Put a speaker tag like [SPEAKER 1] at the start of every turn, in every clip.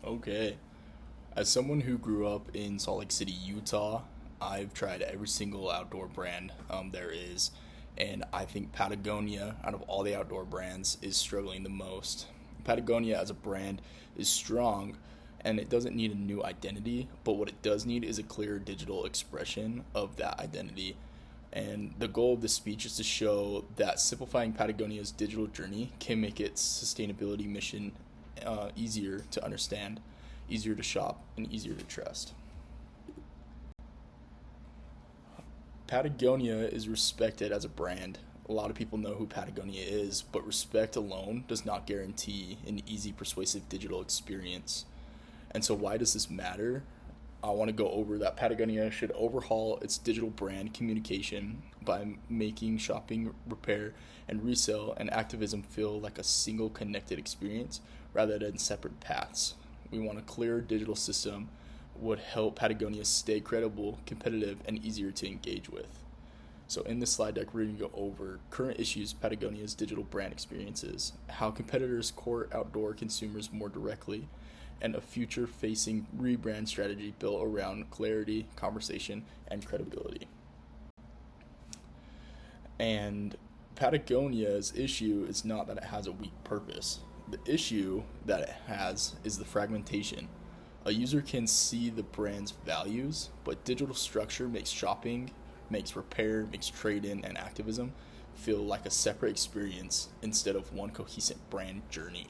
[SPEAKER 1] Okay. As someone who grew up in Salt Lake City, Utah, I've tried every single outdoor brand there is, and I think Patagonia, out of all the outdoor brands, is struggling the most. Patagonia as a brand is strong, and it doesn't need a new identity, but what it does need is a clear digital expression of that identity. And the goal of this speech is to show that simplifying Patagonia's digital journey can make its sustainability mission easier to understand, easier to shop, and easier to trust. Patagonia is respected as a brand. A lot of people know who Patagonia is, but respect alone does not guarantee an easy, persuasive digital experience. And so, why does this matter? I want to go over that Patagonia should overhaul its digital brand communication by making shopping, repair, and resale and activism feel like a single connected experience rather than separate paths. We want a clearer digital system would help Patagonia stay credible, competitive, and easier to engage with. So in this slide deck, we're going to go over current issues Patagonia's digital brand experiences, how competitors court outdoor consumers more directly, and a future-facing rebrand strategy built around clarity, conversation, and credibility. And Patagonia's issue is not that it has a weak purpose. The issue that it has is the fragmentation. A user can see the brand's values, but digital structure makes shopping, makes repair, makes trade-in, and activism feel like a separate experience instead of one cohesive brand journey.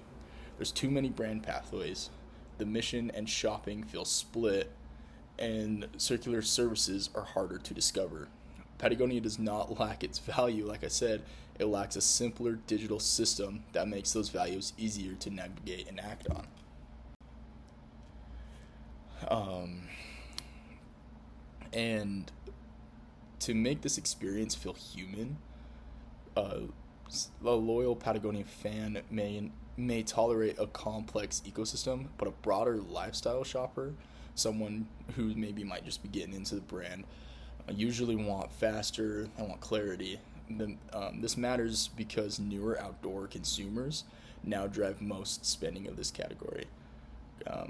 [SPEAKER 1] There's too many brand pathways. The mission and shopping feel split, and circular services are harder to discover. Patagonia does not lack its value, like I said, it lacks a simpler digital system that makes those values easier to navigate and act on. And to make this experience feel human, a loyal Patagonia fan may tolerate a complex ecosystem, but a broader lifestyle shopper, someone who maybe might just be getting into the brand, usually want faster and want clarity. This matters because newer outdoor consumers now drive most spending of this category.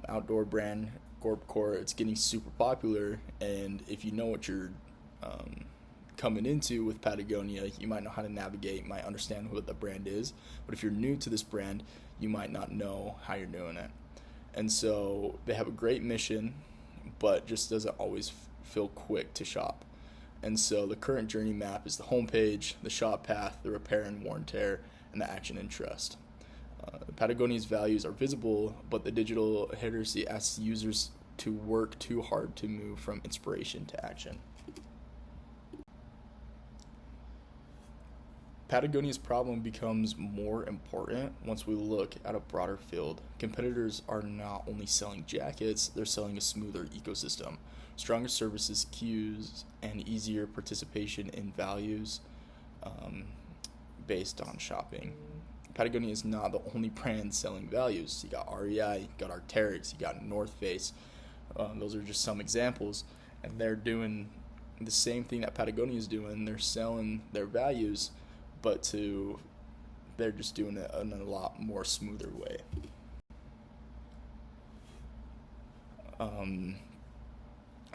[SPEAKER 1] Outdoor brand core, it's getting super popular, and if you know what you're coming into with Patagonia, you might know how to navigate, might understand what the brand is, but if you're new to this brand, you might not know how you're doing it. And so they have a great mission, but just doesn't always feel quick to shop. And so the current journey map is the homepage, the shop path, the repair and wear and tear, and the action and trust. Patagonia's values are visible, but the digital literacy asks users to work too hard to move from inspiration to action. Patagonia's problem becomes more important once we look at a broader field. Competitors are not only selling jackets, they're selling a smoother ecosystem, stronger services queues, and easier participation in values based on shopping. Patagonia is not the only brand selling values. You got REI, you got Arc'teryx, you got North Face. Those are just some examples, and they're doing the same thing that Patagonia is doing. They're selling their values, but they're just doing it in a lot more smoother way.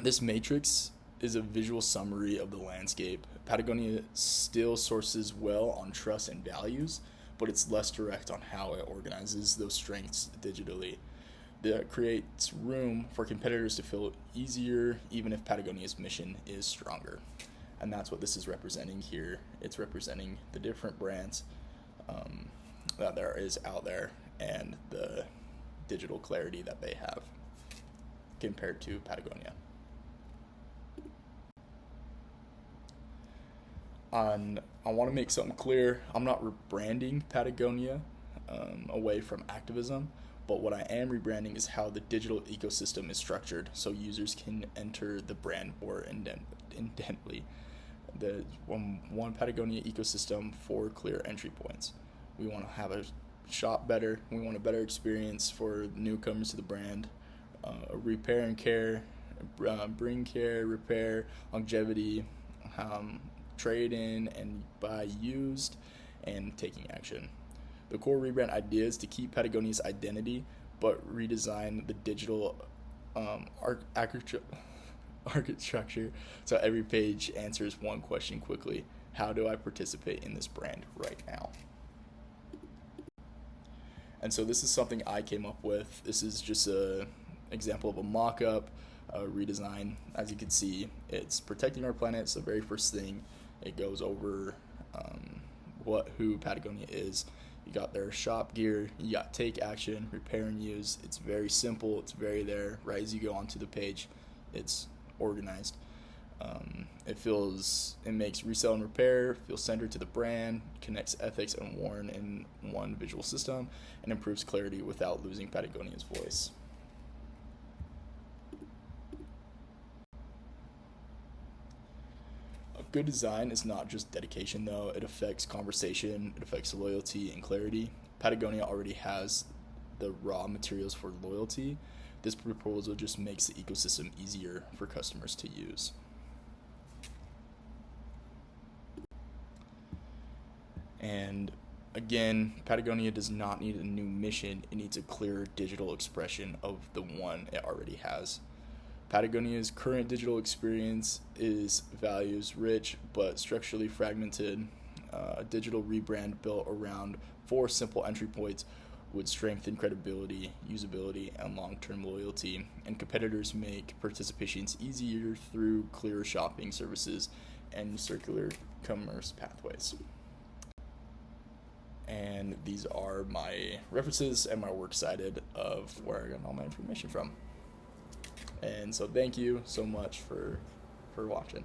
[SPEAKER 1] This matrix is a visual summary of the landscape. Patagonia still sources well on trust and values, but it's less direct on how it organizes those strengths digitally. That creates room for competitors to feel easier, even if Patagonia's mission is stronger. And that's what this is representing here. It's representing the different brands that there is out there and the digital clarity that they have compared to Patagonia. I want to make something clear. I'm not rebranding Patagonia away from activism, but what I am rebranding is how the digital ecosystem is structured so users can enter the brand more indently. The one Patagonia ecosystem, 4 clear entry points. We want to have a shop better. We want a better experience for newcomers to the brand. Repair and care, bring care, repair, longevity, trade in and buy used, and taking action. The core rebrand idea is to keep Patagonia's identity, but redesign the digital architecture so every page answers one question quickly: how do I participate in this brand right now? And so this is something I came up with. This is just a example of a mock-up, a redesign. As you can see, it's protecting our planet. It's the very first thing. It goes over who Patagonia is. You got their shop gear, you got take action, repair and use. It's very simple, it's very there. Right as you go onto the page, it's organized. It makes resale and repair feel centered to the brand, connects ethics and worn in one visual system, and improves clarity without losing Patagonia's voice. A good design is not just dedication, though. It affects conversation, it affects loyalty and clarity. Patagonia already has the raw materials for loyalty. This proposal just makes the ecosystem easier for customers to use. And again, Patagonia does not need a new mission. It needs a clearer digital expression of the one it already has. Patagonia's current digital experience is values rich but structurally fragmented. A digital rebrand built around 4 simple entry points would strengthen credibility, usability, and long-term loyalty, and competitors make participations easier through clearer shopping services and circular commerce pathways. And these are my references and my works cited of where I got all my information from. And so thank you so much for watching.